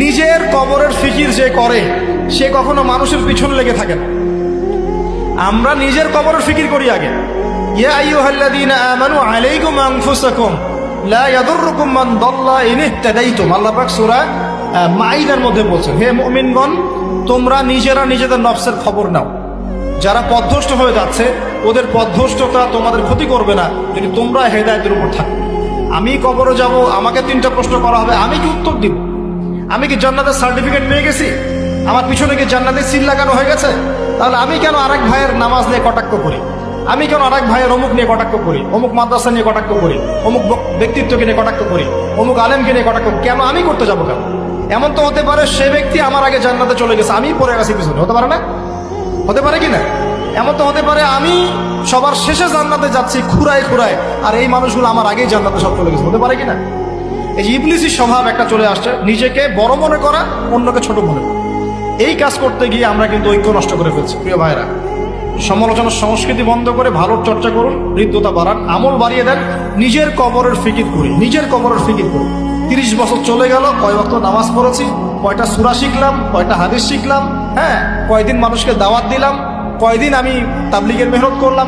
নিজের কবরের ফিকির যে করে সে কখনো মানুষের পিছনে লেগে থাকে না। আমরা নিজের কবরের ফিকির করি আগে। ইয়া আইয়ুহাল্লাযীনা আমানু আলাইকুম আনফুসাকুম লা ইয়াদুররুকুম মান দাল্লা ইন ইহতাদাইতুম। আল্লাহ পাক সূরা মাইদার মধ্যে বলছেন, হে মুমিনগণ, তোমরা নিজেরা নিজেদের নফসের খবর নাও। যারা পথভ্রষ্ট হয়ে যাচ্ছে ওদের পথভ্রষ্টতা তোমাদের ক্ষতি করবে না যদি তোমরা হেদায়েতের উপর থাকো। আমি কবরে যাব, আমাকে 3টা প্রশ্ন করা হবে, আমি কি উত্তর দিব? আমি কি জান্নাতের সার্টিফিকেট পেয়ে গেছি? আমার পিছনে কি জান্নাতের সিল লাগানো হয়ে গেছে? তাহলে আমি কেন আরেক ভাইয়ের নামাজ নিয়ে কটাক্ষ করি? আমি কেন আরেক ভাইয়ের অমুক নিয়ে কটাক্ষ করি, অমুক মাদ্রাসা নিয়ে কটাক্ষ করি, অমুক ব্যক্তিত্বকে নিয়ে কটাক্ষ করি, অমুক আলেমকে নিয়ে কটাক্ষ? কেন আমি করতে যাবো কেন? এমন তো হতে পারে সে ব্যক্তি আমার আগে জান্নাতে চলে গেছে, আমি পড়ে গেছি পিছনে, হতে পারে না? হতে পারে কি না? এমন তো হতে পারে আমি সবার শেষে জান্নাতে যাচ্ছি খুঁড়ায় খুঁড়ায়, আর এই মানুষগুলো আমার আগেই জান্নাতে সব চলে গেছে, হতে পারে কি না? এই যে ইবলিসি স্বভাব একটা চলে আসছে, নিজেকে বড় মনে করা, অন্যকে ছোট মনে করা। এই কাজ করতে গিয়ে আমরা কিন্তু ঐক্য নষ্ট করে ফেলছি। প্রিয় ভাইরা, সমালোচনার সংস্কৃতি বন্ধ করে ভালোর চর্চা করুন, হৃদ্যতা বাড়ান, আমল বাড়িয়ে দেন, নিজের কবরের ফিকির করি, নিজের কবরের ফিকির করি। 30 বছর চলে গেল, কয় ওয়াক্ত নামাজ পড়েছি, কয়টা সূরা শিখলাম, কয়টা হাদিস শিখলাম, হ্যাঁ, কয়দিন মানুষকে দাওয়াত দিলাম, কয়দিন আমি তাবলীগের মেহনত করলাম।